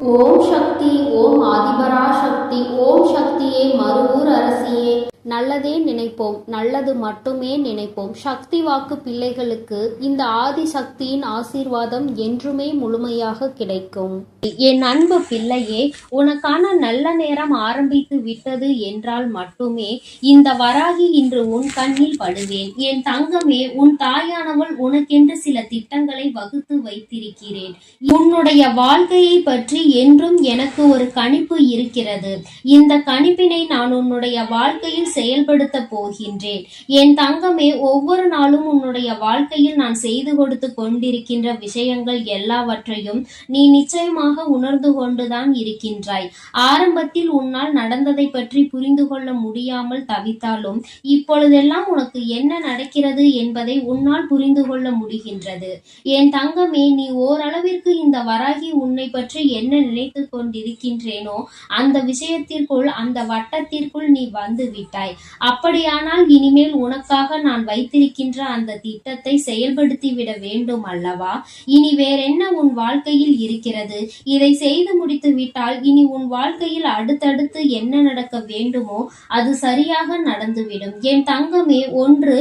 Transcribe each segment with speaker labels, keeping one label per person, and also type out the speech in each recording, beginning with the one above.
Speaker 1: ஓம் சக்தி, ஓம் ஆதிபராசக்தி, ஓம் சக்தியே, மருவூர் அரசியே. நல்லதே நினைப்போம், நல்லது மட்டுமே நினைப்போம். சக்தி வாக்கு பிள்ளைகளுக்கு இந்த ஆதி சக்தியின் ஆசீர்வாதம் என்றுமே முழுமையாக கிடைக்கும். என் அன்பு பிள்ளையே, உனக்கான நல்ல நேரம் ஆரம்பித்து விட்டது என்றால் மட்டுமே இந்த வராகி இன்று உன் கண்ணில் படுவேன். என் தங்கமே, உன் தாயானவள் உனக்கென்று சில திட்டங்களை வகுத்து வைத்திருக்கிறேன். உன்னுடைய வாழ்க்கையை பற்றி என்றும் எனக்கு ஒரு கணிப்பு இருக்கிறது. இந்த கணிப்பினை நான் உன்னுடைய வாழ்க்கையில் செயல்படுத்த போகின்றேன். என் தங்கமே, ஒவ்வொரு நாளும் உன்னுடைய வாழ்க்கையில் நான் செய்து கொடுத்து கொண்டிருக்கின்ற விஷயங்கள் எல்லாவற்றையும் நீ நிச்சயமாக உணர்ந்து கொண்டுதான் இருக்கின்றாய். ஆரம்பத்தில் உன்னால் நடந்ததை பற்றி புரிந்து கொள்ள முடியாமல் தவித்தாலும் இப்பொழுதெல்லாம் உனக்கு என்ன நடக்கிறது என்பதை உன்னால் புரிந்து கொள்ள முடிகின்றது. என் தங்கமே, நீ ஓரளவிற்கு இந்த வராகி உன்னை பற்றி என்ன நினைத்து கொண்டிருக்கின்றேனோ அந்த விஷயத்திற்குள், அந்த வட்டத்திற்குள் நீ வந்து விட்டாய். அப்படியானால் இனிமேல் உனக்காக நான் வைத்திருக்கின்ற அந்த திட்டத்தை செயல்படுத்திவிட வேண்டும் அல்லவா? இனி வேறென்ன உன் வாழ்க்கையில் இருக்கிறது? இதை செய்து முடித்து விட்டால் இனி உன் வாழ்க்கையில் அடுத்தடுத்து என்ன நடக்க வேண்டுமோ அது சரியாக நடந்துவிடும். என் தங்கமே, ஒன்று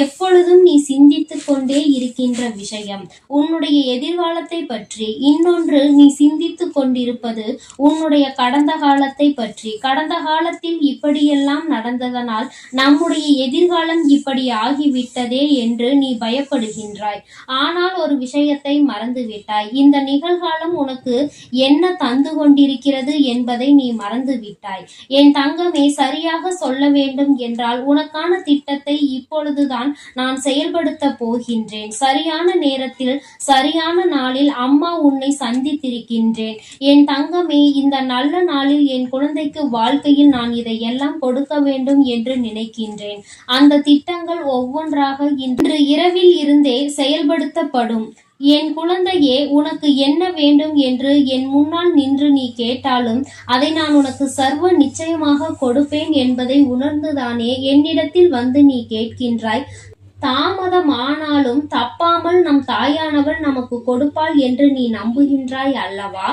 Speaker 1: எப்பொழுதும் நீ சிந்தித்துக் கொண்டே இருக்கின்ற விஷயம் உன்னுடைய எதிர்காலத்தை பற்றி, இன்னொன்று நீ சிந்தித்துக் கொண்டிருப்பது உன்னுடைய கடந்த காலத்தை பற்றி. கடந்த காலத்தில் இப்படியெல்லாம் நடந்ததனால் நம்முடைய எதிர்காலம் இப்படி ஆகிவிட்டதே என்று நீ பயப்படுகின்றாய். ஆனால் ஒரு விஷயத்தை மறந்துவிட்டாய். இந்த நிகழ்காலம் உனக்கு என்ன தந்து கொண்டிருக்கிறது என்பதை நீ மறந்து விட்டாய். என் தங்கமே, சரியாக சொல்ல வேண்டும் என்றால் உனக்கான திட்டத்தை இப்பொழுதுதான் நான் செயல்படுத்த போகின்றேன். சரியான நேரத்தில், சரியான நாளில் அம்மா உன்னை சந்தித்திருக்கின்றேன். என் தங்கமே, இந்த நல்ல நாளில் என் குழந்தைக்கு வாழ்க்கையில் நான் இதையெல்லாம் கொடுக்க வேண்டும் என்று நினைக்கின்றேன். அந்த திட்டங்கள் ஒவ்வொன்றாக இன்று இரவில் இருந்தே செயல்படுத்தப்படும். என் குழந்தையே, உனக்கு என்ன வேண்டும் என்று என் முன்னால் நின்று நீ கேட்டாலும் அதை நான் உனக்கு சர்வ நிச்சயமாக கொடுப்பேன் என்பதை உணர்ந்துதானே என்னிடத்தில் வந்து நீ கேட்கின்றாய். தாமதம் ஆனாலும் தப்பாமல் நம் தாயானவள் நமக்கு கொடுப்பாள் என்று நீ நம்புகின்றாய் அல்லவா?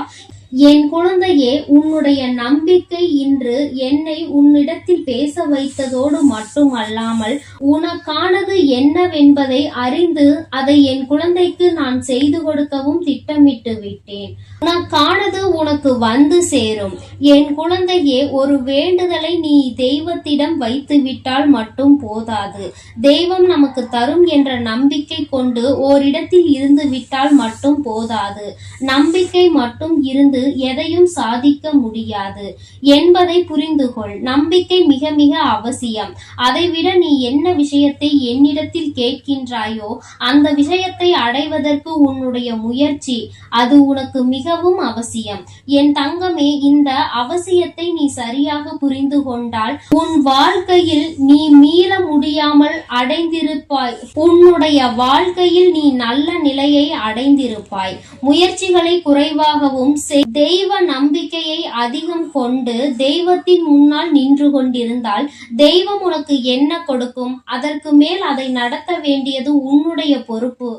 Speaker 1: என் குழந்தையே, உன்னுடைய நம்பிக்கை இன்று என்னை உன்னிடத்தில் பேச வைத்ததோடு மட்டுமல்லாமல் உனக்கானது என்னவென்பதை அறிந்து அதை என் குழந்தைக்கு நான் செய்து கொடுக்கவும் திட்டமிட்டு விட்டேன். உனக்கானது உனக்கு வந்து சேரும். என் குழந்தையே, ஒரு வேண்டுதலை நீ தெய்வத்திடம் வைத்து விட்டால் மட்டும் போதாது. தெய்வம் நமக்கு தரும் என்ற நம்பிக்கை கொண்டு ஓரிடத்தில் இருந்து விட்டால் மட்டும் போதாது. நம்பிக்கை மட்டும் இருந்து எதையும் சாதிக்க முடியாது என்பதை புரிந்து கொள். நம்பிக்கை மிக மிக அவசியம். அதைவிட நீ என்ன விஷயத்தை என்னிடத்தில் கேட்கின்றாயோ அந்த விஷயத்தை அடைவதற்கு உன்னுடைய முயற்சி, அது உனக்கு மிகவும் அவசியம். என் தங்கமே, இந்த அவசியத்தை நீ சரியாக புரிந்து கொண்டால் உன் வாழ்க்கையில் நீ மீள முடியாமல் அடைந்திருப்பாய். உன்னுடைய வாழ்க்கையில் நீ நல்ல நிலையை அடைந்திருப்பாய். முயற்சிகளை குறைவாகவும் தெய்வ நம்பிக்கையை அதிகம் கொண்டு தெய்வத்தின் முன்னால் நின்று கொண்டிருந்தால் தெய்வம் உனக்கு என்ன கொடுக்கும்? அதற்கு மேல் அதை நடத்த வேண்டியது உன்னுடைய பொறுப்பு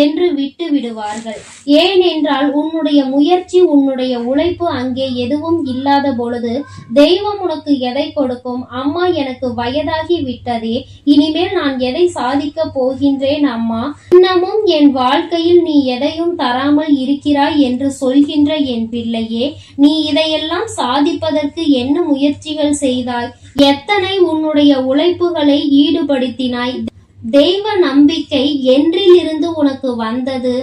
Speaker 1: என்று விட்டு விடுவார்கள். ஏனென்றால் உன்னுடைய முயற்சி, உன்னுடைய உழைப்பு அங்கே எதுவும் இல்லாத பொழுது தெய்வம் உனக்கு எதை கொடுக்கும்? அம்மா, எனக்கு வயதாகி விட்டதே, இனிமேல் நான் எதை சாதிக்க போகின்றேன் அம்மா? இன்னமும் என் வாழ்க்கையில் நீ எதையும் தராமல் இருக்கிறாய் என்று சொல்கின்ற என் பிள்ளையே, நீ இதையெல்லாம் சாதிப்பதற்கு என்ன முயற்சிகள் செய்தாய்? எத்தனை உன்னுடைய உழைப்புகளை ஈடுபடுத்தினாய்? தெய்வ நம்பிக்கை என்றிலிருந்து உனக்கு வந்தது?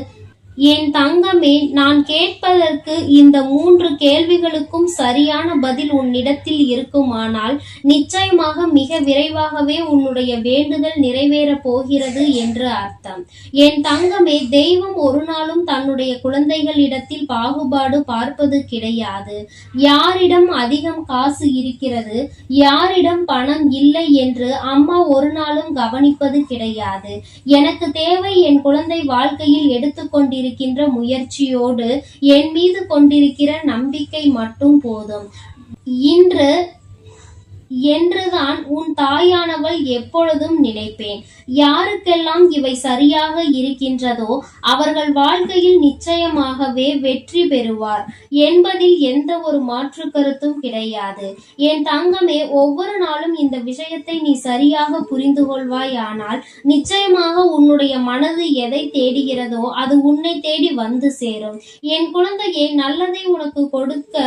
Speaker 1: என் தங்கமே, நான் கேட்பதற்கு இந்த 3 கேள்விகளுக்கும் சரியான பதில் உன்னிடத்தில் இருக்குமானால் நிச்சயமாக மிக விரைவாகவே உன்னுடைய வேண்டுதல் நிறைவேறப் போகிறது என்று அர்த்தம். என் தங்கமே, தெய்வம் ஒரு நாளும் தன்னுடைய குழந்தைகளிடத்தில் பாகுபாடு பார்ப்பது கிடையாது. யாரிடம் அதிகம் காசு இருக்கிறது, யாரிடம் பணம் இல்லை என்று அம்மா ஒரு நாளும் கவனிப்பது கிடையாது. எனக்கு தேவை என் குழந்தை வாழ்க்கையில் எடுத்துக்கொண்டு இருக்கின்ற முயற்சியோடு என் மீது கொண்டிருக்கிற நம்பிக்கை மட்டும் போதும். இன்று என்றுதான் உன் தாயானவள் எப்பொழுதும் நினைப்பேன். யாருக்கெல்லாம் இவை சரியாக இருக்கின்றதோ அவர்கள் வாழ்க்கையில் நிச்சயமாகவே வெற்றி பெறுவார் என்பதில் எந்த ஒரு மாற்று கருத்தும் கிடையாது. என் தங்கமே, ஒவ்வொரு நாளும் இந்த விஷயத்தை நீ சரியாக புரிந்து கொள்வாய். ஆனால் நிச்சயமாக உன்னுடைய மனது எதை தேடுகிறதோ அது உன்னை தேடி வந்து சேரும். என் குழந்தையே, நல்லதை உனக்கு கொடுக்க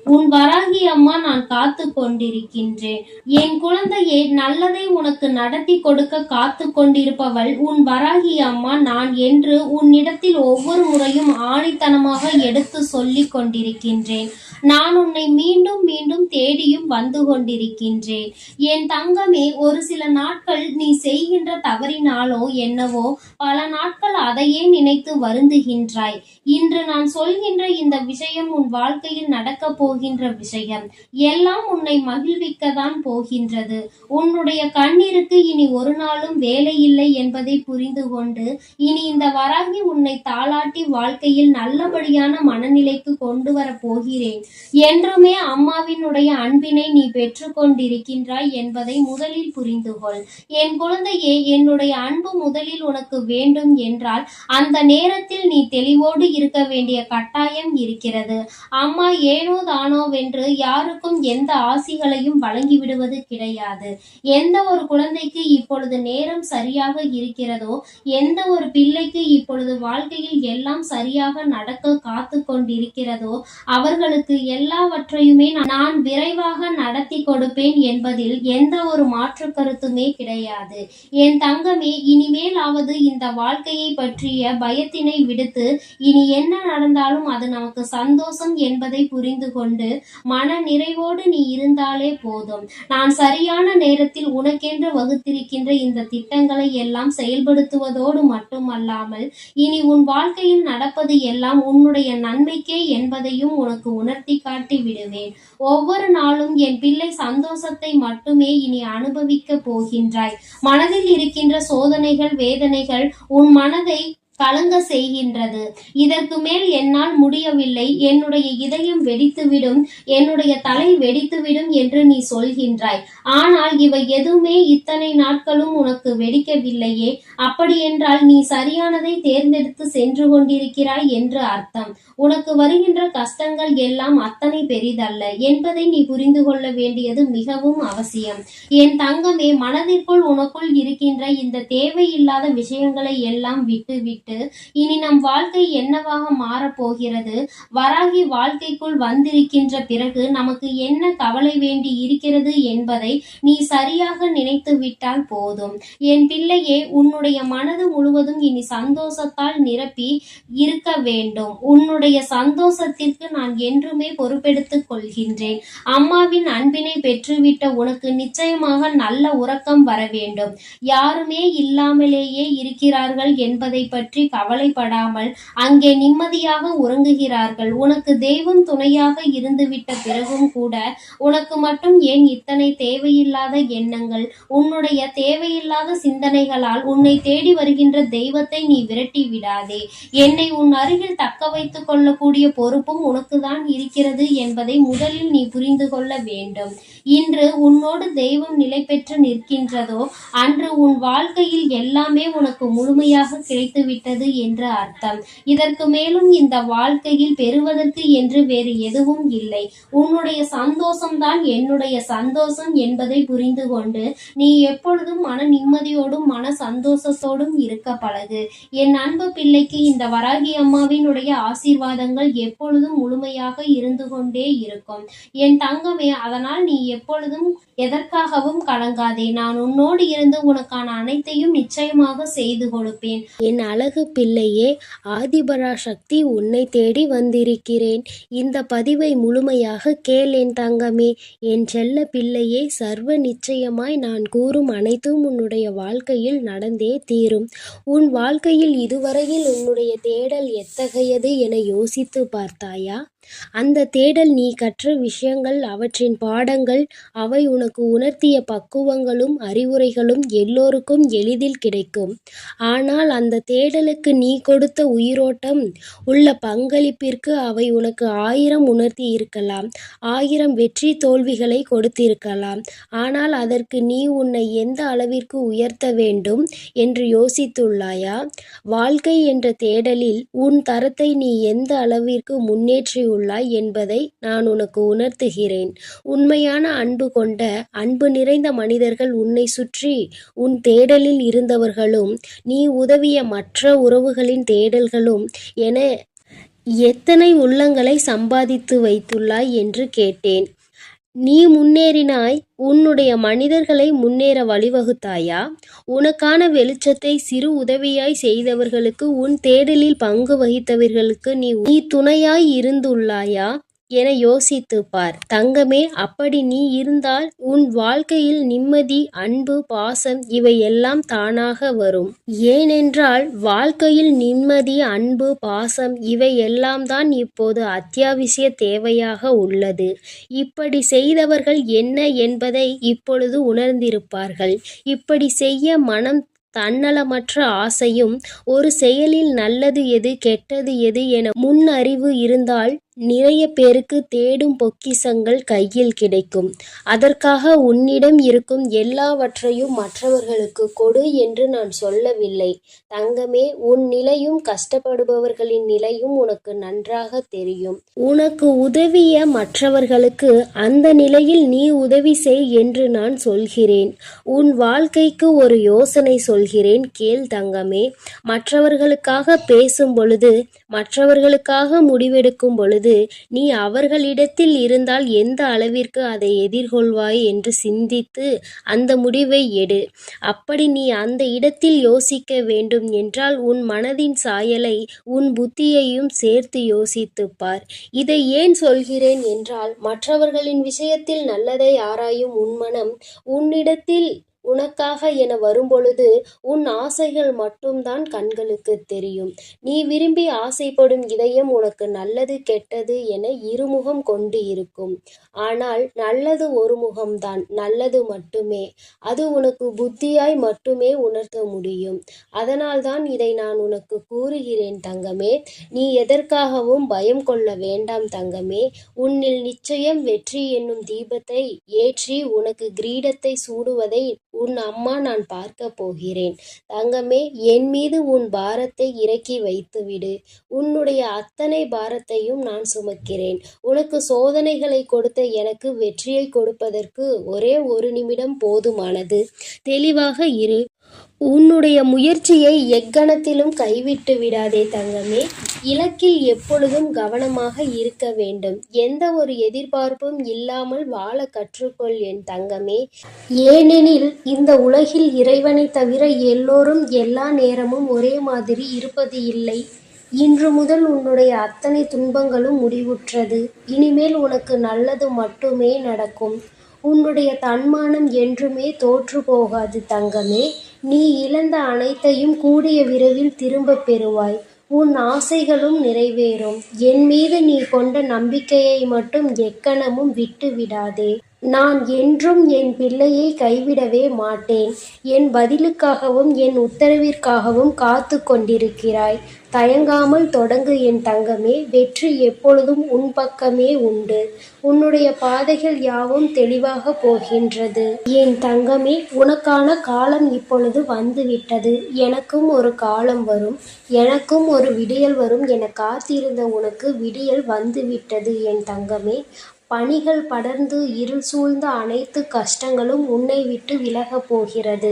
Speaker 1: உன் வராகி அம்மா நான் காத்து கொண்டிருக்கின்றேன். என் குழந்தையே, நல்லதை உனக்கு நடத்தி கொடுக்க காத்து கொண்டிருப்பவள் உன் வராகி அம்மா நான் என்று உன்னிடத்தில் ஒவ்வொரு முறையும் ஆணித்தனமாக எடுத்து சொல்லிக் கொண்டிருக்கின்றேன். நான் உன்னை மீண்டும் மீண்டும் தேடியும் வந்து கொண்டிருக்கின்றேன். என் தங்கமே, ஒரு சில நாட்கள் நீ செய்கின்ற தவறினாலோ என்னவோ பல நாட்கள் அதையே நினைத்து வருந்துகின்றாய். இன்று நான் சொல்கின்ற இந்த விஷயம் உன் வாழ்க்கையில் நடக்கப் போகின்ற விஷயம். எல்லாம் உன்னை மகிழ்விக்கத்தான் போகின்றது. உன்னுடைய கண்ணீருக்கு இனி ஒரு நாளும் வேலை இல்லை என்பதை புரிந்து கொண்டு இனி இந்த வராகி உன்னை தாளாட்டி வாழ்க்கையில் நல்லபடியான மனநிலைக்கு கொண்டு வர போகிறேன். என்றுமே அம்மாவினுடைய அன்பினை நீ பெற்று கொண்டிருக்கின்றாய் என்பதை முதலில் புரிந்து கொள். என் குழந்தையே, என்னுடைய அன்பு முதலில் உனக்கு வேண்டும் என்றால் அந்த நேரத்தில் நீ தெளிவோடு இருக்க வேண்டிய கட்டாயம் இருக்கிறது. அம்மா ஏனோ தானோவென்று யாருக்கும் எந்த ஆசிகளையும் வழங்கிவிடுவது கிடையாது. எந்த ஒரு குழந்தைக்கு இப்பொழுது நேரம் சரியாக இருக்கிறதோ, எந்த ஒரு பிள்ளைக்கு இப்பொழுது வாழ்க்கையில் எல்லாம் சரியாக நடக்க காத்து கொண்டிருக்கிறதோ அவர்களுக்கு எல்லாவற்றையுமே நான் விரைவாக நடத்தி கொடுப்பேன் என்பதில் எந்த ஒரு மாற்று கருத்துமே கிடையாது. என் தங்கமே, இனிமேலாவது இந்த வாழ்க்கையை பற்றிய பயத்தினை விடுத்து இனி என்ன நடந்தாலும் அது நமக்கு சந்தோஷம் என்பதை புரிந்து கொண்டு மன நிறைவோடு நீ இருந்தாலே போதும். நான் சரியான நேரத்தில் உனக்கென்று வகுத்திருக்கின்ற இந்த திட்டங்களை எல்லாம் செயல்படுத்துவதோடு மட்டுமல்லாமல் இனி உன் வாழ்க்கையில் நடப்பது எல்லாம் உன்னுடைய நன்மைக்கே என்பதையும் உனக்கு உணர்த்தி காட்டி விடுவேன். ஒவ்வொரு நாளும் என் பிள்ளை சந்தோஷத்தை மட்டுமே இனி அனுபவிக்க போகின்றாய். மனதில் இருக்கின்ற சோதனைகள், வேதனைகள் உன் மனதை கலங்க செய்கின்றது. இதற்கு மேல் என்னால் முடியவில்லை, என்னுடைய இதயம் வெடித்துவிடும், என்னுடைய தலை வெடித்துவிடும் என்று நீ சொல்கின்றாய். ஆனால் இவை எதுவுமே இத்தனை நாட்களும் உனக்கு வெடிக்கவில்லையே. அப்படியென்றால் நீ சரியானதை தேர்ந்தெடுத்து சென்று கொண்டிருக்கிறாய் என்று அர்த்தம். உனக்கு வருகின்ற கஷ்டங்கள் எல்லாம் அத்தனை பெரிதல்ல என்பதை நீ புரிந்து கொள்ள வேண்டியது மிகவும் அவசியம். என் தங்கமே, மனதிற்குள் உனக்குள் இருக்கின்ற இந்த தேவையில்லாத விஷயங்களை எல்லாம் விட்டு இனி நம் வாழ்க்கை என்னவாக மாறப்போகிறது, வராகி வாழ்க்கைக்குள் வந்திருக்கின்ற பிறகு நமக்கு என்ன கவலை வேண்டி இருக்கிறது என்பதை நீ சரியாக நினைத்து விட்டால் போதும். என் பிள்ளையே, உன்னுடைய மனது முழுவதும் இனி சந்தோஷத்தால் நிரப்பி இருக்க வேண்டும். உன்னுடைய சந்தோஷத்திற்கு நான் என்றுமே பொறுப்பெடுத்துக் கொள்கின்றேன். அம்மாவின் அன்பினை பெற்றுவிட்ட உனக்கு நிச்சயமாக நல்ல உறக்கம் வர வேண்டும். யாருமே இல்லாமலேயே இருக்கிறார்கள் என்பதை பற்றி கவலைப்படாமல் அங்கே நிம்மதியாக உறங்குகிறார்கள். உனக்கு தெய்வம் துணையாக இருந்துவிட்ட பிறகும் கூட உனக்கு மட்டும் ஏன் இத்தனை தேவையில்லாத எண்ணங்கள்? உன்னுடைய தேவையில்லாத சிந்தனைகளால் உன்னை தேடி வருகின்ற தெய்வத்தை நீ விரட்டி விடாதே. என்னை உன் அருகில் தக்க வைத்துக் கொள்ளக்கூடிய பொறுப்பும் உனக்குதான் இருக்கிறது என்பதை முதலில் நீ புரிந்து கொள்ள வேண்டும். இன்று உன்னோடு தெய்வம் நிலை பெற்று நிற்கின்றதோ அன்று உன் வாழ்க்கையில் எல்லாமே உனக்கு முழுமையாக கிடைத்துவிட்டது என்று அர்த்தம். இதற்கு மேலும் இந்த வாழ்க்கையில் பெறுவதற்கு என்று வேறு எதுவும் இல்லை. உன்னுடைய சந்தோஷம்தான் என்னுடைய சந்தோஷம் என்பதை புரிந்து கொண்டு நீ எப்பொழுதும் மன நிம்மதியோடும் மன சந்தோஷத்தோடும் இருக்க பழகு. என் அன்பு பிள்ளைக்கு இந்த வராகி அம்மாவினுடைய ஆசீர்வாதங்கள் எப்பொழுதும் முழுமையாக இருந்து கொண்டே இருக்கும். என் தங்கமே, அதனால் நீ எப்பொழுதும் எதற்காகவும் கலங்காதே. நான் உன்னோடு இருந்து உனக்கான அனைத்தையும் நிச்சயமாக செய்து கொடுப்பேன்.
Speaker 2: என் அழகு பிள்ளையே, ஆதிபராசக்தி உன்னை தேடி வந்திருக்கிறேன். இந்த பதிவை முழுமையாக கேள் என் தங்கமே. என் செல்ல பிள்ளையே, சர்வ நிச்சயமாய் நான் கூறும் அனைத்தும் உன்னுடைய வாழ்க்கையில் நடந்தே தீரும். உன் வாழ்க்கையில் இதுவரையில் உன்னுடைய தேடல் எத்தகையது என யோசித்து பார்த்தாயா? அந்த தேடல் நீ கற்ற விஷயங்கள், அவற்றின் பாடங்கள், அவை உனக்கு உணர்த்திய பக்குவங்களும் அறிவுரைகளும் எல்லோருக்கும் எளிதில் கிடைக்கும். ஆனால் அந்த தேடலுக்கு நீ கொடுத்த உயிரோட்டம் உள்ள பங்களிப்பிற்கு அவை உனக்கு 1000 உணர்த்தி இருக்கலாம், 1000 வெற்றி தோல்விகளை கொடுத்திருக்கலாம். ஆனால் அதற்கு நீ உன்னை எந்த அளவிற்கு உயர்த்த வேண்டும் என்று யோசித்துள்ளாயா? வாழ்க்கை என்ற தேடலில் உன் தரத்தை நீ எந்த அளவிற்கு முன்னேற்றியுள்ளாய் என்பதை நான் உனக்கு உணர்த்துகிறேன். உண்மையான அன்பு கொண்ட, அன்பு நிறைந்த மனிதர்கள் உன்னை சுற்றி உன் தேடலில் இருந்தவர்களும், நீ உதவிய மற்ற உறவுகளின் தேடல்களும் என எத்தனை உள்ளங்களை சம்பாதித்து வைத்துள்ளாய் என்று கேட்டேன். நீ முன்னேறினாய். உன்னுடைய மனிதர்களை முன்னேற வழிவகுத்தாயா? உனக்கான வெளிச்சத்தை சிறு உதவியாய் செய்தவர்களுக்கு, உன் தேடலில் பங்கு வகித்தவர்களுக்கு நீ துணையாய் இருந்துள்ளாயா என யோசித்துப் பார். தங்கமே, அப்படி நீ இருந்தால் உன் வாழ்க்கையில் நிம்மதி, அன்பு, பாசம் இவை எல்லாம் தானாக வரும். ஏனென்றால் வாழ்க்கையில் நிம்மதி, அன்பு, பாசம் இவை எல்லாம் தான் இப்போது அத்தியாவசிய தேவையாக உள்ளது. இப்படி செய்தவர்கள் என்ன என்பதை இப்பொழுது உணர்ந்திருப்பார்கள். இப்படி செய்ய மனம் தன்னலமற்ற ஆசையும், ஒரு செயலில் நல்லது எது கெட்டது எது என முன் அறிவு இருந்தால் நிறைய பேருக்கு தேடும் பொக்கிஷங்கள் கையில் கிடைக்கும். அதற்காக உன்னிடம் இருக்கும் எல்லாவற்றையும் மற்றவர்களுக்கு கொடு என்று நான் சொல்லவில்லை. தங்கமே, உன் நிலையும் கஷ்டப்படுபவர்களின் நிலையும் உனக்கு நன்றாக தெரியும். உனக்கு உதவிய மற்றவர்களுக்கு அந்த நிலையில் நீ உதவி செய் என்று நான் சொல்கிறேன். உன் வாழ்க்கைக்கு ஒரு யோசனை சொல்கிறேன், கேள் தங்கமே. மற்றவர்களுக்காக பேசும் பொழுது, மற்றவர்களுக்காக முடிவெடுக்கும் பொழுது நீ அவர்களிடத்தில் இருந்தால் எந்த அளவிற்கு அதை எதிர்கொள்வாய் என்று சிந்தித்து அந்த முடிவை எடு. அப்படி நீ அந்த இடத்தில் யோசிக்க வேண்டும் என்றால் உன் மனதின் சாயலை, உன் புத்தியையும் சேர்த்து யோசித்துப் பார். இதை ஏன் சொல்கிறேன் என்றால், மற்றவர்களின் விஷயத்தில் நல்லதை ஆராயும் உன் மனம் உன்னிடத்தில் உனக்காக என வரும்பொழுது உன் ஆசைகள் மட்டும்தான் கண்களுக்கு தெரியும். நீ விரும்பி ஆசைப்படும் இதயம் உனக்கு நல்லது கெட்டது என இருமுகம் கொண்டு இருக்கும். ஆனால் நல்லது ஒரு முகம்தான், நல்லது மட்டுமே. அது உனக்கு புத்தியாய் மட்டுமே உணர்த்த முடியும். அதனால்தான் இதை நான் உனக்கு கூறுகிறேன் தங்கமே. நீ எதற்காகவும் பயம் கொள்ள வேண்டாம் தங்கமே. உன்னில் நிச்சயம் வெற்றி என்னும் தீபத்தை ஏற்றி உனக்கு கிரீடத்தை சூடுவதை உன் அம்மா நான் பார்க்க போகிறேன். தங்கமே, என் மீது உன் பாரத்தை இறக்கி வைத்துவிடு. உன்னுடைய அத்தனை பாரத்தையும் நான் சுமக்கிறேன். உனக்கு சோதனைகளை கொடுத்த எனக்கு வெற்றியை கொடுப்பதற்கு ஒரே 1 நிமிடம் போதுமானது. தெளிவாக இரு. உன்னுடைய முயற்சியை எக்கணத்திலும் கைவிட்டு விடாதே தங்கமே. இலக்கில் எப்பொழுதும் கவனமாக இருக்க வேண்டும். எந்த ஒரு எதிர்பார்ப்பும் இல்லாமல் வாழ கற்றுக்கொள் என் தங்கமே. ஏனெனில் இந்த உலகில் இறைவனை தவிர எல்லோரும் எல்லா நேரமும் ஒரே மாதிரி இருப்பது இல்லை. இன்று முதல் உன்னுடைய அத்தனை துன்பங்களும் முடிவுற்றது. இனிமேல் உனக்கு நல்லது மட்டுமே நடக்கும். உன்னுடைய தன்மானம் என்றுமே தோற்று போகாது தங்கமே. நீ இழந்த அனைத்தையும் கூடிய விரைவில் திரும்பப் பெறுவாய். உன் ஆசைகளும் நிறைவேறும். என் மீது நீ கொண்ட நம்பிக்கையை மட்டும் எக்கணமும் விட்டு விடாதே. நான் என்றும் என் பிள்ளையை கைவிடவே மாட்டேன். என் பதிலுக்காகவும் என் உத்தரவிற்காகவும் காத்து கொண்டிருக்கிறாய். தயங்காமல் தொடங்கு என் தங்கமே. வெற்றி எப்பொழுதும் உன் பக்கமே உண்டு. உன்னுடைய பாதைகள் யாவும் தெளிவாக போகின்றது. என் தங்கமே, உனக்கான காலம் இப்பொழுது வந்துவிட்டது. எனக்கும் ஒரு காலம் வரும், எனக்கும் ஒரு விடியல் வரும் என காத்திருந்த உனக்கு விடியல் வந்துவிட்டது என் தங்கமே. பனிகள் படர்ந்து இருள் சூழ்ந்த அனைத்து கஷ்டங்களும் உன்னை விட்டு விலகப் போகிறது.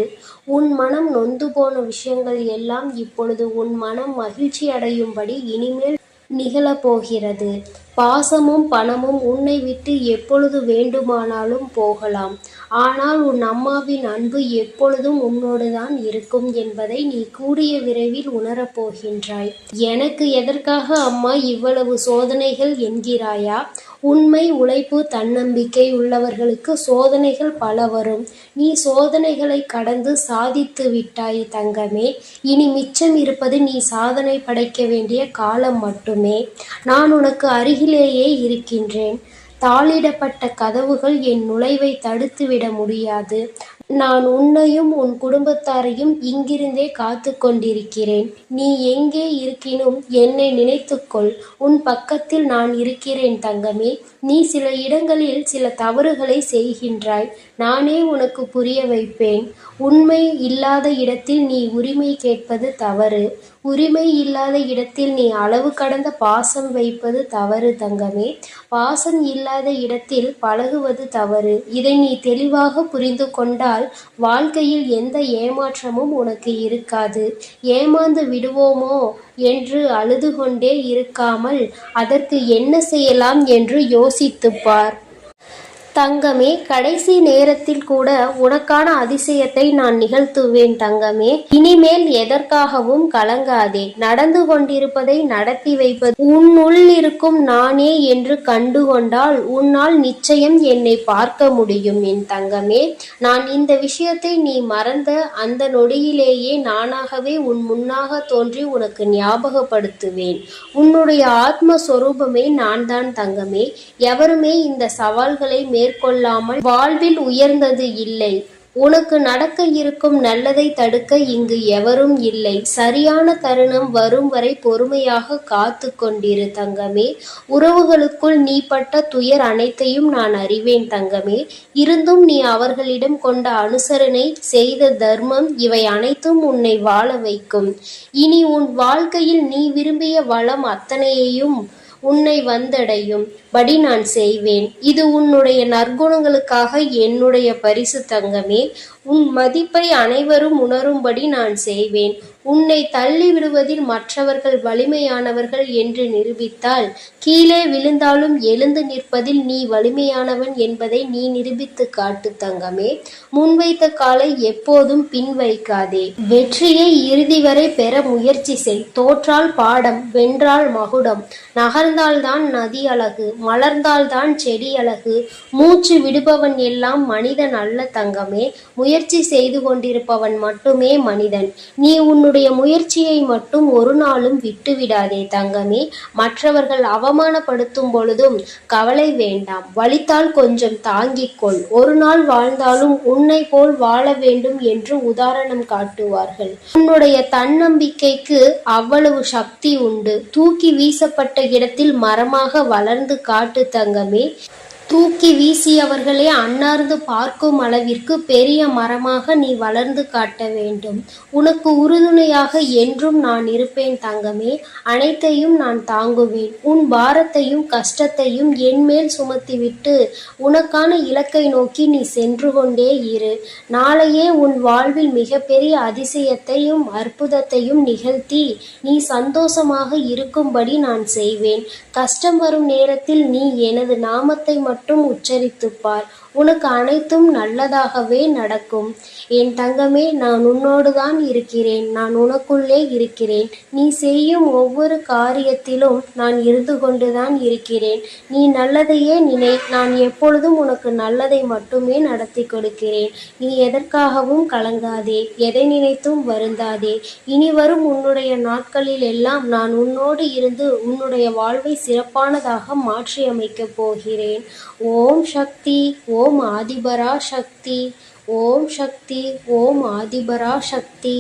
Speaker 2: உன் மனம் நொந்து போன விஷயங்கள் எல்லாம் இப்பொழுது உன் மனம் மகிழ்ச்சி அடையும்படி இனிமேல் நிகழப்போகிறது. பாசமும் பணமும் உன்னை விட்டு எப்பொழுது வேண்டுமானாலும் போகலாம். ஆனால் உன் அம்மாவின் அன்பு எப்பொழுதும் உன்னோடுதான் இருக்கும் என்பதை நீ கூடிய விரைவில் உணரப்போகின்றாய். எனக்கு எதற்காக அம்மா இவ்வளவு சோதனைகள் என்கிறாயா? உண்மை, உழைப்பு, தன்னம்பிக்கை உள்ளவர்களுக்கு சோதனைகள் பல வரும். நீ சோதனைகளை கடந்து சாதித்து விட்டாய் தங்கமே. இனி மிச்சம் இருப்பது நீ சாதனை படைக்க வேண்டிய காலம் மட்டுமே. நான் உனக்கு அருகிலேயே இருக்கின்றேன். தாளிடப்பட்ட கதவுகள் என் நுழைவை தடுத்துவிட முடியாது. நான் உன்னையும் உன் குடும்பத்தாரையும் இங்கிருந்தே காத்து கொண்டிருக்கிறேன். நீ எங்கே இருக்கினும் என்னை நினைத்துக்கொள். உன் பக்கத்தில் நான் இருக்கிறேன் தங்கமே. நீ சில இடங்களில் சில தவறுகளை செய்கின்றாய். நானே உனக்கு புரிய வைப்பேன். உண்மை இல்லாத இடத்தில் நீ உரிமை கேட்பது தவறு. உரிமை இல்லாத இடத்தில் நீ அளவு கடந்த பாசம் வைப்பது தவறு தங்கமே. பாசம் இல்லாத இடத்தில் பழகுவது தவறு. இதை நீ தெளிவாக புரிந்து கொண்டால் வாழ்க்கையில் எந்த ஏமாற்றமும் உனக்கு இருக்காது. ஏமாந்து விடுவோமோ என்று அழுது கொண்டே இருக்காமல் அதற்கு என்ன செய்யலாம் என்று யோசித்துப் பார். தங்கமே, கடைசி நேரத்தில் கூட உனக்கான அதிசயத்தை நான் நிகழ்த்துவேன் தங்கமே. இனிமேல் எதற்காகவும் கலங்காதே. நடந்து கொண்டிருப்பதை நடத்தி வைப்பது உன்னுள் இருக்கும் நானே என்று கண்டுகொண்டால் உன்னால் நிச்சயம் என்னை பார்க்க முடியும் என் தங்கமே. நான் இந்த விஷயத்தை நீ மறந்த அந்த நொடியிலேயே நானாகவே உன் முன்னாக தோன்றி உனக்கு ஞாபகப்படுத்துவேன். உன்னுடைய ஆத்மஸ்வரூபமே நான் தான் தங்கமே. எவருமே இந்த சவால்களை மேற்கொள்ளாமல் வாழ்வில் உயர்ந்தது இல்லை. உனக்கு நடக்க இருக்கும் நல்லதை தடுக்க இங்கு எவரும் இல்லை. சரியான தருணம் வரும் வரை பொறுமையாக காத்து கொண்டிரு தங்கமே. உறவுகளுக்குள் நீ பட்ட துயர் அனைத்தையும் நான் அறிவேன் தங்கமே. இருந்தும் நீ அவர்களிடம் கொண்ட அனுசரணை, செய்த தர்மம் இவை அனைத்தும் உன்னை வாழ வைக்கும். இனி உன் வாழ்க்கையில் நீ விரும்பிய வளம் அத்தனையையும் உன்னை வந்தடையும் படி நான் செய்வேன். இது உன்னுடைய நற்குணங்களுக்காக என்னுடைய பரிசு தங்கமே. உன் மதிப்பை அனைவரும் உணரும்படி நான் செய்வேன். உன்னை தள்ளி விடுவதில் மற்றவர்கள் வலிமையானவர்கள் என்று நிரூபித்தால், கீழே விழுந்தாலும் எழுந்து நிற்பதில் நீ வலிமையானவன் என்பதை நீ நிரூபித்து காட்டு தங்கமே. முன்வைத்த காலை எப்போதும் பின் வைக்காதே. வெற்றியை இறுதி வரை பெற முயற்சி செய். தோற்றால் பாடம், வென்றால் மகுடம். நகர்ந்தால்தான் நதி அழகு, மலர்ந்தால்தான் செடி அழகு. மூச்சு விடுபவன் எல்லாம் மனிதன் அல்ல தங்கமே. முயற்சி செய்து கொண்டிருப்பவன் மட்டுமே மனிதன். நீ உன்னுடைய முயற்சியை மட்டும் ஒரு நாளும் விட்டுவிடாதே தங்கமே. மற்றவர்கள் அவமானப்படுத்தும் பொழுதும் கவலை வேண்டாம். வலித்தால் கொஞ்சம் தாங்கிக்கொள். ஒரு நாள் வாழ்ந்தாலும் உன்னை போல் வாழ வேண்டும் என்று உதாரணம் காட்டுவார்கள். உன்னுடைய தன்னம்பிக்கைக்கு அவ்வளவு சக்தி உண்டு. தூக்கி வீசப்பட்ட இடத்தில் மரமாக வளர்ந்து காட்டு தங்கமே. தூக்கி வீசியவர்களே அன்னார்ந்து பார்க்கும் அளவிற்கு பெரிய மரமாக நீ வளர்ந்து காட்ட வேண்டும். உனக்கு உறுதுணையாக என்றும் நான் இருப்பேன் தங்கமே. அனைத்தையும் நான் தாங்குவேன். உன் பாரத்தையும் கஷ்டத்தையும் என்மேல் சுமத்திவிட்டு உனக்கான இலக்கை நோக்கி நீ சென்று கொண்டே இரு. நாளையே உன் வாழ்வில் மிகப்பெரிய அதிசயத்தையும் அற்புதத்தையும் நிகழ்த்தி நீ சந்தோஷமாக இருக்கும்படி நான் செய்வேன். கஷ்டம் வரும் நேரத்தில் நீ எனது நாமத்தை மட்டும் உச்சரித்துப்பார். உனக்கு அனைத்தும் நல்லதாகவே நடக்கும். என் தங்கமே, நான் உன்னோடுதான் இருக்கிறேன். நான் உனக்குள்ளே இருக்கிறேன். நீ செய்யும் ஒவ்வொரு காரியத்திலும் நான் இருந்து கொண்டுதான் இருக்கிறேன். நீ நல்லதையே நினை. நான் எப்பொழுதும் உனக்கு நல்லதை மட்டுமே நடத்தி கொடுக்கிறேன். நீ எதற்காகவும் கலங்காதே. எதை நினைத்தும் வருந்தாதே. இனி வரும் உன்னுடைய நாட்களில் எல்லாம் நான் உன்னோடு இருந்து உன்னுடைய வாழ்வை சிறப்பானதாக மாற்றியமைக்கப் போகிறேன். ஓம் சக்தி. ஓம் ஆதிபரா சக்தி. ஓம் சக்தி. ஓம் ஆதிபரா சக்தி.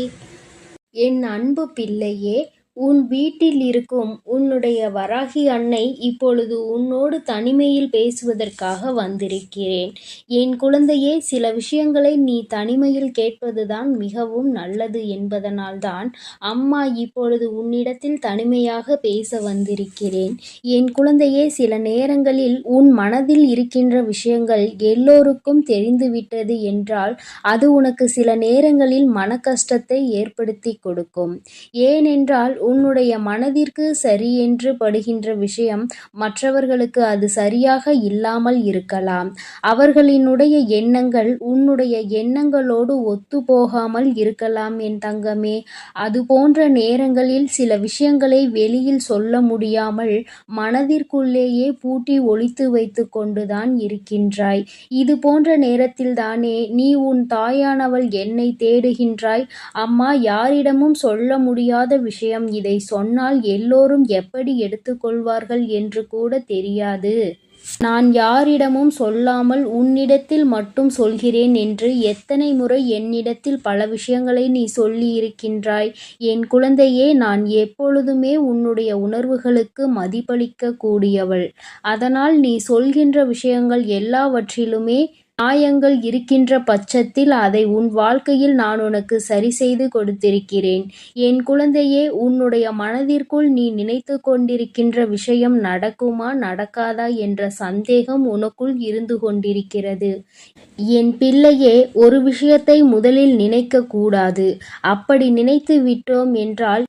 Speaker 2: என் அன்பு பிள்ளையே, உன் வீட்டில் இருக்கும் உன்னுடைய வராகி அன்னை இப்பொழுது உன்னோடு தனிமையில் பேசுவதற்காக வந்திருக்கிறேன். என் குழந்தையே, சில விஷயங்களை நீ தனிமையில் கேட்பதுதான் மிகவும் நல்லது என்பதனால்தான் அம்மா இப்பொழுது உன்னிடத்தில் தனிமையாக பேச வந்திருக்கிறேன். என் குழந்தையே, சில நேரங்களில் உன் மனதில் இருக்கின்ற விஷயங்கள் எல்லோருக்கும் தெரிந்துவிட்டது என்றால் அது உனக்கு சில நேரங்களில் மன கஷ்டத்தை ஏற்படுத்தி கொடுக்கும். ஏனென்றால் உன்னுடைய மனதிற்கு சரியென்று படுகின்ற விஷயம் மற்றவர்களுக்கு அது சரியாக இல்லாமல் இருக்கலாம். அவர்களினுடைய எண்ணங்கள் உன்னுடைய எண்ணங்களோடு ஒத்துப்போகாமல் இருக்கலாம் என் தங்கமே. அது போன்ற நேரங்களில் சில விஷயங்களை வெளியில் சொல்ல முடியாமல் மனதிற்குள்ளேயே பூட்டி ஒளித்து வைத்து கொண்டுதான் இருக்கின்றாய். இது போன்ற நேரத்தில்தானே நீ உன் தாயானவள் என்னை தேடுகின்றாய். அம்மா, யாரிடமும் சொல்ல முடியாத விஷயம், இதை சொன்னால் எல்லோரும் எப்படி எடுத்துக்கொள்வார்கள் என்று கூட தெரியாது. நான் யாரிடமும் சொல்லாமல் உன்னிடத்தில் மட்டும் சொல்கிறேன் என்று எத்தனை முறை என்னிடத்தில் பல விஷயங்களை நீ சொல்லியிருக்கின்றாய். என் குழந்தையே, நான் எப்பொழுதுமே உன்னுடைய உணர்வுகளுக்கு மதிப்பளிக்க கூடியவள். அதனால் நீ சொல்கின்ற விஷயங்கள் எல்லாவற்றிலுமே நியாயங்கள் இருக்கின்ற பட்சத்தில் அதை உன் வாழ்க்கையில் நான் உனக்கு சரி செய்து கொடுத்திருக்கிறேன். என் குழந்தையே, உன்னுடைய மனதிற்குள் நீ நினைத்து கொண்டிருக்கின்ற விஷயம் நடக்குமா நடக்காதா என்ற சந்தேகம் உனக்குள் இருந்து கொண்டிருக்கிறது. என் பிள்ளையே, ஒரு விஷயத்தை முதலில் நினைக்க கூடாது. அப்படி நினைத்து விட்டோம் என்றால்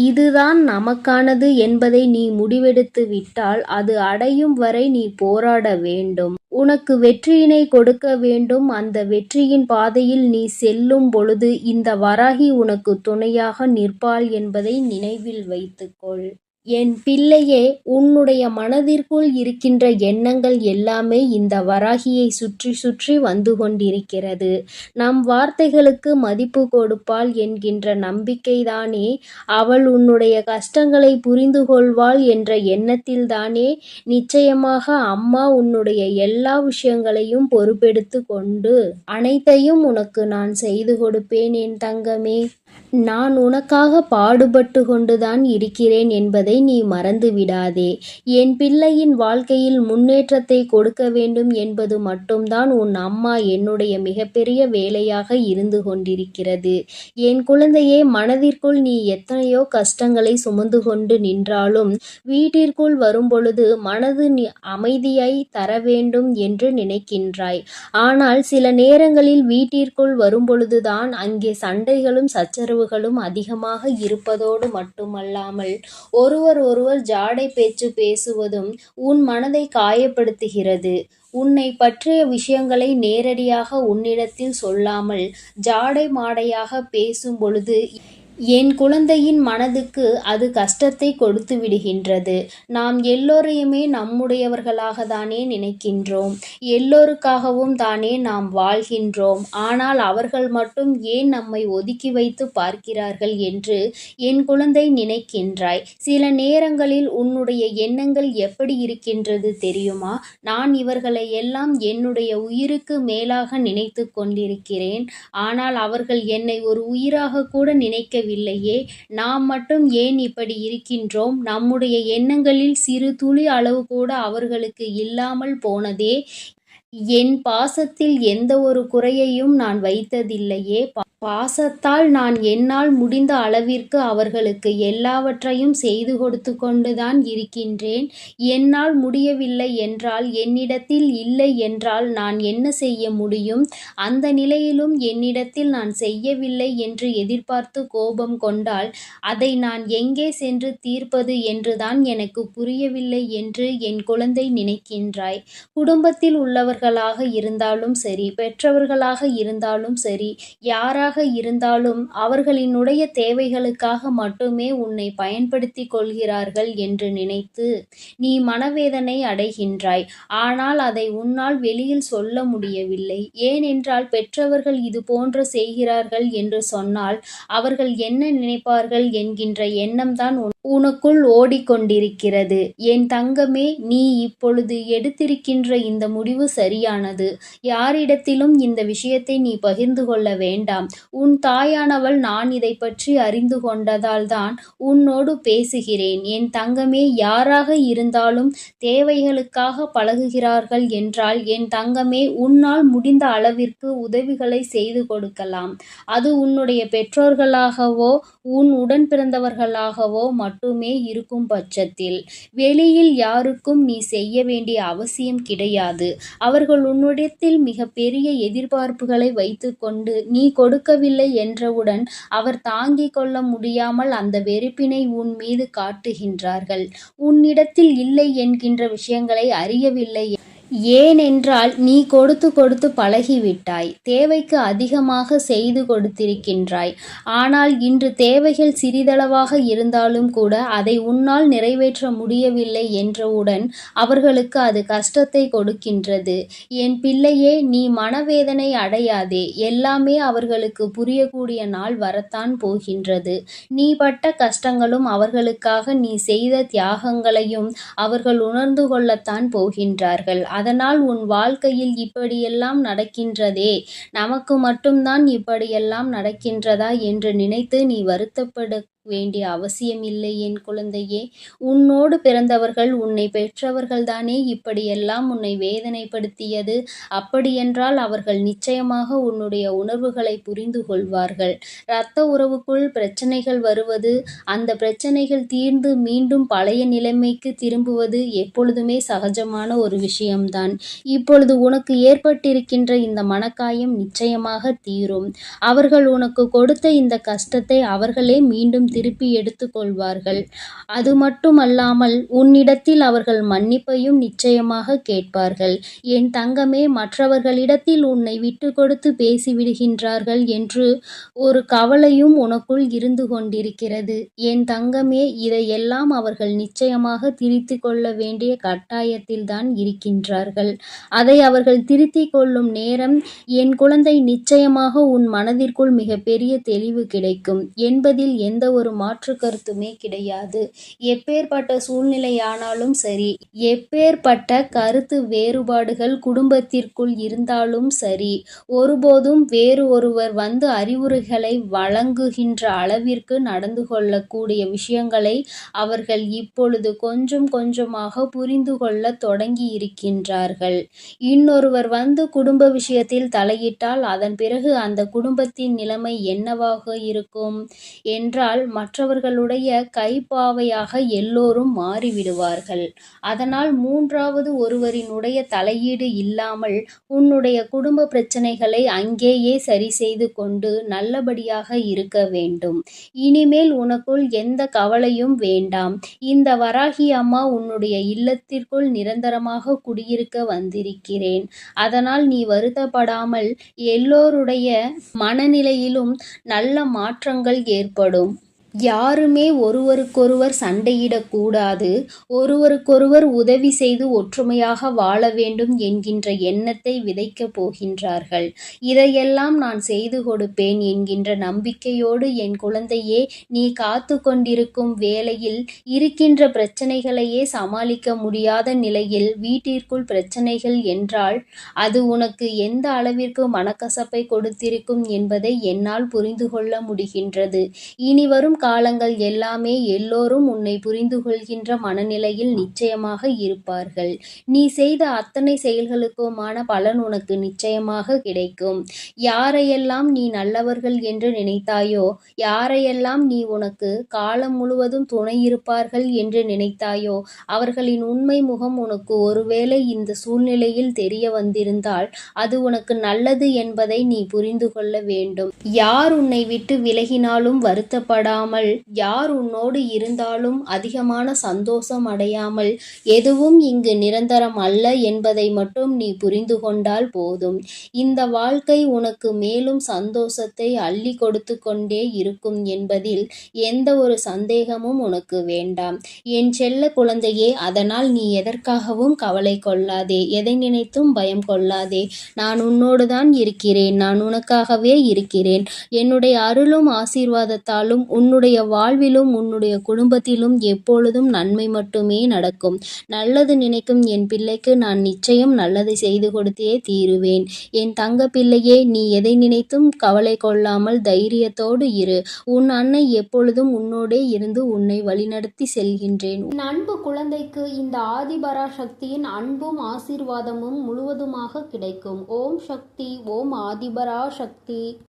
Speaker 2: இதுதான் நமக்கானது என்பதை நீ முடிவெடுத்து விட்டால் அது அடையும் வரை நீ போராட வேண்டும். உனக்கு வெற்றியினை கொடுக்க வேண்டும். அந்த வெற்றியின் பாதையில் நீ செல்லும் பொழுது இந்த வராகி உனக்கு துணையாக நிற்பாள் என்பதை நினைவில் வைத்துக்கொள். என் பிள்ளையே, உன்னுடைய மனதிற்குள் இருக்கின்ற எண்ணங்கள் எல்லாமே இந்த வராகியை சுற்றி சுற்றி வந்து கொண்டிருக்கிறது. நம் வார்த்தைகளுக்கு மதிப்பு கொடுப்பாள் என்கின்ற நம்பிக்கைதானே, அவள் உன்னுடைய கஷ்டங்களை புரிந்து கொள்வாள் என்ற எண்ணத்தில்தானே நிச்சயமாக அம்மா உன்னுடைய எல்லா விஷயங்களையும் பொறுப்பெடுத்து கொண்டு அனைத்தையும் உனக்கு நான் செய்து கொடுப்பேன் என் தங்கமே. நான் உனக்காக பாடுபட்டு கொண்டுதான் இருக்கிறேன் என்பதை நீ மறந்து விடாதே. என் பிள்ளையின் வாழ்க்கையில் முன்னேற்றத்தை கொடுக்க வேண்டும் என்பது மட்டும்தான் உன் அம்மா என்னுடைய மிகப்பெரிய வேலையாக இருந்து கொண்டிருக்கிறது. என் குழந்தையே, மனதிற்குள் நீ எத்தனையோ கஷ்டங்களை சுமந்து கொண்டு நின்றாலும் வீட்டிற்குள் வரும்பொழுது மனது அமைதியை தர வேண்டும் என்று நினைக்கின்றாய். ஆனால் சில நேரங்களில் வீட்டிற்குள் வரும்பொழுதுதான் அங்கே சண்டைகளும் சச்சரவுகளும் அதிகமாக இருப்பதோடு மட்டுமல்லாமல் ஒருவர் ஜாடை பேச்சு பேசுவதும் உன் மனதை காயப்படுத்துகிறது. உன்னை பற்றிய விஷயங்களை நேரடியாக உன்னிடத்தில் சொல்லாமல் ஜாடை மாடையாக பேசும் பொழுது என் குழந்தையின் மனதுக்கு அது கஷ்டத்தை கொடுத்து விடுகின்றது. நாம் எல்லோரையுமே நம்முடையவர்களாக தானே நினைக்கின்றோம். எல்லோருக்காகவும் தானே நாம் வாழ்கின்றோம். ஆனால் அவர்கள் மட்டும் ஏன் நம்மை ஒதுக்கி வைத்து பார்க்கிறார்கள் என்று என் குழந்தை நினைக்கின்றாய். சில நேரங்களில் உன்னுடைய எண்ணங்கள் எப்படி இருக்கின்றது தெரியுமா? நான் இவர்களை எல்லாம் என்னுடைய உயிருக்கு மேலாக நினைத்து கொண்டிருக்கிறேன். ஆனால் அவர்கள் என்னை ஒரு உயிராக கூட நினைக்கவில்லையே. நாம் மட்டும் ஏன் இப்படி இருக்கின்றோம்? நம்முடைய எண்ணங்களில் சிறு துளி அளவு கூட அவர்களுக்கு இல்லாமல் போனதே. என் பாசத்தில் எந்த ஒரு குறையையும் நான் வைத்ததில்லையே. பாசத்தால் நான் என்னால் முடிந்த அளவிற்கு அவர்களுக்கு எல்லாவற்றையும் செய்து கொடுத்து கொண்டுதான் இருக்கின்றேன். என்னால் முடியவில்லை என்றால், என்னிடத்தில் இல்லை என்றால் நான் என்ன செய்ய முடியும்? அந்த நிலையிலும் என்னிடத்தில் நான் செய்யவில்லை என்று எதிர்பார்த்து கோபம் கொண்டால் அதை நான் எங்கே சென்று தீர்ப்பது என்றுதான் எனக்கு புரியவில்லை என்று என் குழந்தை நினைக்கின்றாய். குடும்பத்தில் உள்ளவர்களாக இருந்தாலும் சரி, பெற்றவர்களாக இருந்தாலும் சரி, யாராக இருந்தாலும் அவர்களினுடைய தேவைகளுக்காக மட்டுமே உன்னை பயன்படுத்தி கொள்கிறார்கள் என்று நினைத்து நீ மனவேதனை அடைகின்றாய். ஆனால் அதை உன்னால் வெளியில் சொல்ல முடியவில்லை. ஏனென்றால் பெற்றவர்கள் இது போன்று செய்கிறார்கள் என்று சொன்னால் அவர்கள் என்ன நினைப்பார்கள் என்கின்ற எண்ணம்தான் உனக்குள் ஓடிக்கொண்டிருக்கிறது. என் தங்கமே, நீ இப்பொழுது எடுத்திருக்கின்ற இந்த முடிவு சரியானது. யாரிடத்திலும் இந்த விஷயத்தை நீ பகிர்ந்து கொள்ள வேண்டாம். உன் தாயானவள் நான் இதை பற்றி அறிந்து கொண்டதால் தான் உன்னோடு பேசுகிறேன். என் தங்கமே, யாராக இருந்தாலும் தேவைகளுக்காக பழகுகிறார்கள் என்றால் என் தங்கமே, உன்னால் முடிந்த அளவிற்கு உதவிகளை செய்து கொடுக்கலாம். அது உன்னுடைய பெற்றோர்களாகவோ உன் உடன் பிறந்தவர்களாகவோ
Speaker 1: மட்டுமே இருக்கும் பட்சத்தில் வெளியில் யாருக்கும் நீ செய்ய வேண்டிய அவசியம் கிடையாது. அவர்கள் உன்னிடத்தில் மிக பெரிய எதிர்பார்ப்புகளை வைத்துக்கொண்டு நீ கொடுக்கவில்லை என்றவுடன் அவர் தாங்கிக் கொள்ள முடியாமல் அந்த வெறுப்பினை உன் மீது காட்டுகின்றார்கள். உன்னிடத்தில் இல்லை என்கின்ற விஷயங்களை அறியவில்லை. ஏனென்றால் நீ கொடுத்து கொடுத்து பழகிவிட்டாய். தேவைக்கு அதிகமாக செய்து கொடுத்திருக்கின்றாய். ஆனால் இன்று தேவைகள் சிறிதளவாக இருந்தாலும் கூட அதை உன்னால் நிறைவேற்ற முடியவில்லை என்றவுடன் அவர்களுக்கு அது கஷ்டத்தை கொடுக்கின்றது. என் பிள்ளையே, நீ மனவேதனை அடையாதே. எல்லாமே அவர்களுக்கு புரியக்கூடிய நாள் வரத்தான் போகின்றது. நீ பட்ட கஷ்டங்களும் அவர்களுக்காக நீ செய்த தியாகங்களையும் அவர்கள் உணர்ந்து கொள்ளத்தான் போகின்றார்கள். அதனால் உன் வாழ்க்கையில் இப்படியெல்லாம் நடக்கின்றதே, நமக்கு மட்டும்தான் இப்படியெல்லாம் நடக்கின்றதா என்று நினைத்து நீ வருத்தப்பட வேண்டிய அவசியமில்லை என் குழந்தையே. உன்னோடு பிறந்தவர்கள், உன்னை பெற்றவர்கள்தானே இப்படியெல்லாம் உன்னை வேதனைப்படுத்தியது. அப்படியென்றால் அவர்கள் நிச்சயமாக உன்னுடைய உணர்வுகளை புரிந்து கொள்வார்கள். இரத்த உறவுக்குள் பிரச்சனைகள் வருவது, அந்த பிரச்சனைகள் தீர்ந்து மீண்டும் பழைய நிலைமைக்கு திரும்புவது எப்பொழுதுமே சகஜமான ஒரு விஷயம்தான். இப்பொழுது உனக்கு ஏற்பட்டிருக்கின்ற இந்த மனக்காயம் நிச்சயமாக தீரும். அவர்கள் உனக்கு கொடுத்த இந்த கஷ்டத்தை அவர்களே மீண்டும் திருப்பி எடுத்துக் கொள்வார்கள். அது மட்டுமல்லாமல் உன்னிடத்தில் அவர்கள் மன்னிப்பையும் நிச்சயமாக கேட்பார்கள். என் தங்கமே, மற்றவர்களிடத்தில் உன்னை விட்டு கொடுத்து பேசிவிடுகின்றார்கள் என்று ஒரு கவலையும் உனக்குள் இருந்து கொண்டிருக்கிறது. என் தங்கமே, இதையெல்லாம் அவர்கள் நிச்சயமாக திருத்திக் கொள்ள வேண்டிய கட்டாயத்தில்தான் இருக்கின்றார்கள். அதை அவர்கள் திருத்திக் கொள்ளும் நேரம் என் குழந்தை, நிச்சயமாக உன் மனதிற்குள் மிகப்பெரிய தெளிவு கிடைக்கும் என்பதில் எந்த ஒரு மாற்று கருத்துமே கிடையாது. எப்பேற்பட்ட சூழ்நிலையானாலும் சரி, எப்பேற்பட்ட கருத்து வேறுபாடுகள் குடும்பத்திற்குள் இருந்தாலும் சரி, ஒருபோதும் வேறு ஒருவர் வந்து அறிவுரைகளை வழங்குகின்ற அளவிற்கு நடந்து கொள்ளக்கூடிய விஷயங்களை அவர்கள் இப்பொழுது கொஞ்சம் கொஞ்சமாக புரிந்து கொள்ள தொடங்கி இருக்கின்றார்கள். இன்னொருவர் வந்து குடும்ப விஷயத்தில் தலையிட்டால் அதன் பிறகு அந்த குடும்பத்தின் நிலைமை என்னவாக இருக்கும் என்றால் மற்றவர்களுடைய கைப்பாவையாக எல்லோரும் மாறிவிடுவார்கள். அதனால் மூன்றாவது ஒருவரினுடைய தலையீடு இல்லாமல் உன்னுடைய குடும்ப பிரச்சனைகளை அங்கேயே சரி செய்து கொண்டு நல்லபடியாக இருக்க வேண்டும். இனிமேல் உனக்குள் எந்த கவலையும் வேண்டாம். இந்த வராகி அம்மா உன்னுடைய இல்லத்திற்குள் நிரந்தரமாக குடியிருக்க வந்திருக்கிறேன். அதனால் நீ வருத்தப்படாமல் எல்லோருடைய மனநிலையிலும் நல்ல மாற்றங்கள் ஏற்படும். யாருமே ஒருவருக்கொருவர் சண்டையிடக்கூடாது. ஒருவருக்கொருவர் உதவி செய்து ஒற்றுமையாக வாழ வேண்டும் என்கின்ற எண்ணத்தை விதைக்கப் போகின்றார்கள். இதையெல்லாம் நான் செய்து கொடுப்பேன் என்கின்ற நம்பிக்கையோடு என் குழந்தையே, நீ காத்து கொண்டிருக்கும் வேளையில் இருக்கின்ற பிரச்சனைகளையே சமாளிக்க முடியாத நிலையில் வீட்டிற்குள் பிரச்சனைகள் என்றால் அது உனக்கு எந்த அளவிற்கு மனக்கசப்பை கொடுத்திருக்கும் என்பதை என்னால் புரிந்து கொள்ள முடிகின்றது. இனி வரும் காலங்கள் எல்லாமே எல்லோரும் உன்னை புரிந்து கொள்கின்ற மனநிலையில் நிச்சயமாக இருப்பார்கள். நீ செய்த அத்தனை செயல்களுக்குமான பலன் உனக்கு நிச்சயமாக கிடைக்கும். யாரையெல்லாம் நீ நல்லவர்கள் என்று நினைத்தாயோ, யாரையெல்லாம் நீ உனக்கு காலம் முழுவதும் துணை இருப்பார்கள் என்று நினைத்தாயோ, அவர்களின் உண்மை முகம் உனக்கு ஒருவேளை இந்த சூழ்நிலையில் தெரிய வந்திருந்தால் அது உனக்கு நல்லது என்பதை நீ புரிந்து கொள்ள வேண்டும். யார் உன்னை விட்டு விலகினாலும் வருத்தப்படாமல், யார் உன்னோடு இருந்தாலும் அதிகமான சந்தோஷம் அடையாமல், எதுவும் இங்கு நிரந்தரம் அல்ல என்பதை மட்டும் நீ புரிந்து கொண்டால் போதும். இந்த வாழ்க்கை உனக்கு மேலும் சந்தோஷத்தை அள்ளி கொடுத்து கொண்டே இருக்கும் என்பதில் எந்த ஒரு சந்தேகமும் உனக்கு வேண்டாம் என் செல்ல குழந்தையே. அதனால் நீ எதற்காகவும் கவலை கொள்ளாதே, எதை நினைத்தும் பயம் கொள்ளாதே. நான் உன்னோடு தான் இருக்கிறேன். நான் உனக்காகவே இருக்கிறேன். என்னுடைய அருளும் ஆசீர்வாதத்தாலும் உன்னுடைய வாழ்விலும் உன்னுடைய குடும்பத்திலும் எப்பொழுதும் நன்மை மட்டுமே நடக்கும். நல்லது நினைக்கும் என் பிள்ளைக்கு நான் நிச்சயம் நல்லதை செய்து கொடுத்தே தீருவேன். என் தங்க பிள்ளையே, நீ எதை நினைத்தும் கவலை கொள்ளாமல் தைரியத்தோடு இரு. உன் அன்னை எப்பொழுதும் உன்னோடே இருந்து உன்னை வழிநடத்தி செல்கின்றேன்.
Speaker 2: அன்பு குழந்தைக்கு இந்த ஆதிபராசக்தியின் அன்பும் ஆசீர்வாதமும் முழுவதுமாக கிடைக்கும். ஓம் சக்தி, ஓம் ஆதிபராசக்தி.